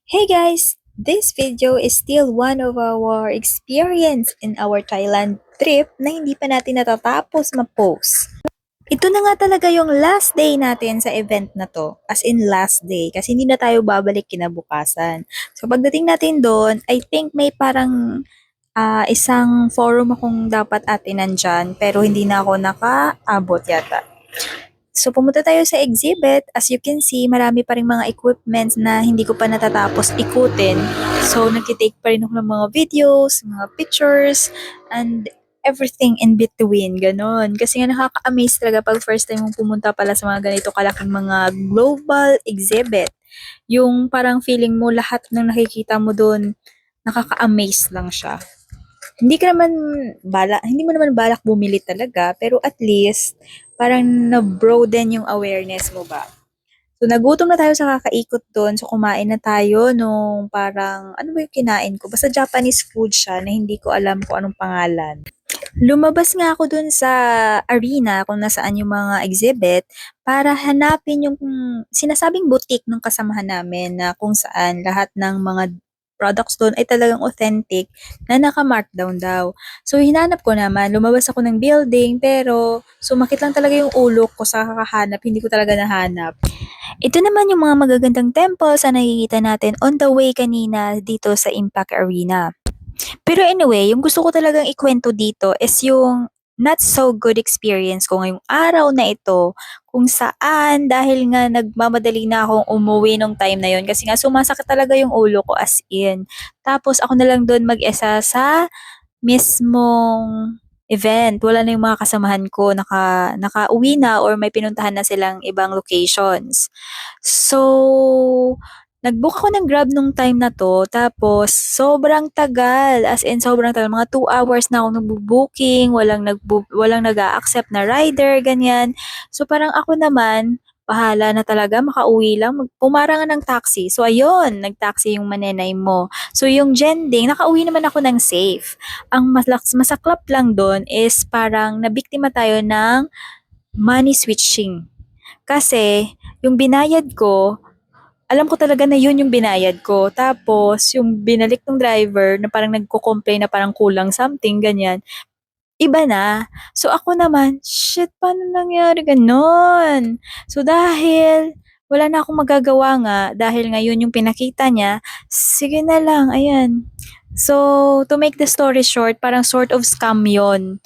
Hey guys! This video is still one of our experience in our Thailand trip na hindi pa natin natatapos ma-post. Ito na nga talaga yung last day natin sa event na to. As in last day. Kasi hindi na tayo babalik kinabukasan. So pagdating natin doon, I think may parang isang forum akong dapat atinan dyan. Pero hindi na ako nakaabot yata. So, pumunta tayo sa exhibit. As you can see, marami pa rin mga equipments na hindi ko pa natatapos ikutin. So, nagtitake pa rin ako ng mga videos, mga pictures, and everything in between. Ganon. Kasi nga nakaka-amaze talaga pag first time mong pumunta pala sa mga ganito kalaking mga global exhibit. Yung parang feeling mo lahat ng nakikita mo doon, nakaka-amaze lang siya. Hindi mo naman balak bumili talaga, pero at least, parang na-broaden yung awareness mo ba. So, nagutom na tayo sa kakaikot doon. So, kumain na tayo nung parang, ano ba yung kinain ko? Basta Japanese food siya na hindi ko alam kung anong pangalan. Lumabas nga ako dun sa arena kung nasaan yung mga exhibit para hanapin yung sinasabing boutique ng kasamahan namin na kung saan lahat ng mga products doon ay talagang authentic na naka-markdown daw. So, hinanap ko naman, lumabas ako ng building pero sumakit lang talaga yung ulo ko sa kakahanap, hindi ko talaga nahanap. Ito naman yung mga magagandang temples na nakikita natin on the way kanina dito sa Impact Arena. Pero anyway, yung gusto ko talagang ikwento dito is yung not so good experience ko ngayong araw na ito kung saan dahil nga nagmamadali na akong umuwi nung time na yon kasi nga sumasakit talaga yung ulo ko as in. Tapos ako na lang doon mag-isa sa mismong event. Wala na yung mga kasamahan ko, nakauwi na or may pinuntahan na silang ibang locations. So, nag-book ako ng Grab nung time na 'to, tapos sobrang tagal, as in sobrang tagal, mga 2 hours na ako nagbo-booking, walang nag-a-accept na rider, ganyan. So, parang ako naman, bahala na talaga, makauwi lang, pumara nga ng taxi. So, ayun, nag-taxi yung manenay mo. So, yung Jending, nakauwi naman ako ng safe. Ang masaklap lang dun is parang nabiktima tayo ng money switching. Kasi, yung binayad ko, alam ko talaga na yun yung binayad ko. Tapos, yung binalik ng driver na parang nagko-complain na parang kulang something, ganyan, iba na. So, ako naman, shit, paano nangyari ganon? So, dahil wala na akong magagawa nga, dahil ngayon yung pinakita niya, sige na lang, ayan. So, to make the story short, parang sort of scam yon.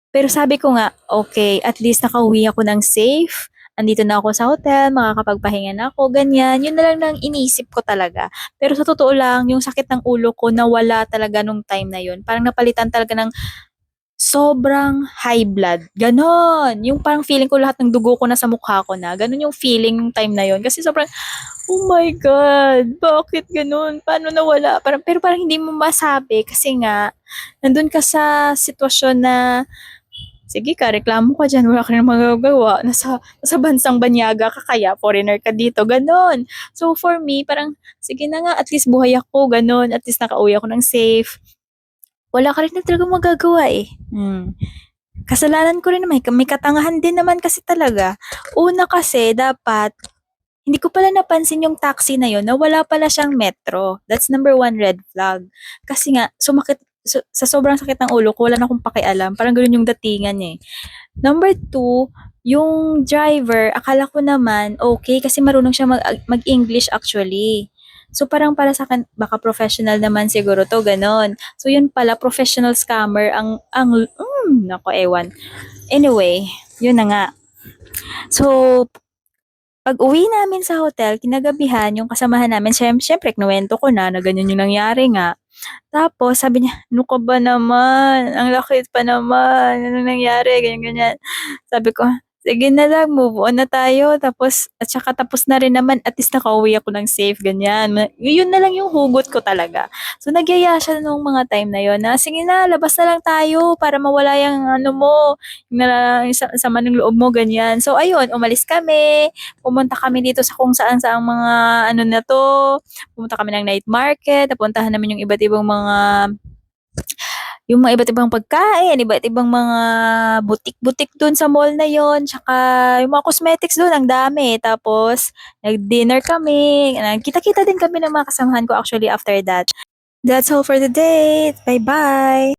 Pero sabi ko nga, okay, at least nakauwi ako ng safe, andito na ako sa hotel, makakapagpahinga na ako, ganyan. Yun na lang nang iniisip ko talaga. Pero sa totoo lang, yung sakit ng ulo ko nawala talaga nung time na yun. Parang napalitan talaga ng sobrang high blood. Ganon. Yung parang feeling ko lahat ng dugo ko na sa mukha ko na. Ganon yung feeling nung time na yun. Kasi sobrang, oh my God, bakit ganon? Paano nawala? Pero parang hindi mo masabi kasi nga, nandun ka sa sitwasyon na sige ka, reklamo ka dyan, wala ka nang magagawa. Nasa bansang banyaga ka kaya, foreigner ka dito, ganon. So for me, parang, sige na nga, at least buhay ako, ganon. At least nakauwi ako ng safe. Wala ka rin na talaga magagawa eh. Kasalanan ko rin naman, may katangahan din naman kasi talaga. Una kasi, dapat, hindi ko pala napansin yung taxi na yon na wala pala siyang metro. That's number one red flag. Kasi nga, sa sobrang sakit ng ulo ko, wala na akong pakialam. Parang ganoon yung datingan niya eh. Number two, yung driver, akala ko naman okay kasi marunong siya mag-English actually. So parang para sa akin, baka professional naman siguro to, ganon. So yun pala, professional scammer nako ewan. Anyway, yun na nga. So, pag-uwi namin sa hotel, kinagabihan, yung kasamahan namin, siyempre, kinuwento ko na ganyan yung nangyari nga. Tapos, sabi niya, ano ka ba naman? Ang lakit pa naman. Ano nangyari? Ganyan, ganyan. Sabi ko, sige na lang, move on na tayo. Tapos, at saka tapos na rin naman, at least nakauwi ako ng safe, ganyan. Yun na lang yung hugot ko talaga. So, nagyaya siya nung mga time na yon na, sige na, labas na lang tayo para mawala yung ano mo, yung sama ng loob mo, ganyan. So, ayun, umalis kami. Pumunta kami dito sa kung saan sa mga ano na to. Pumunta kami ng night market. Napuntahan namin yung iba't ibang yung mga iba't ibang pagkain, iba't ibang mga butik-butik dun sa mall na yon, tsaka yung mga cosmetics dun, ang dami. Tapos, nag-dinner kami, nagkita-kita din kami ng mga kasamahan ko actually after that. That's all for the day. Bye-bye!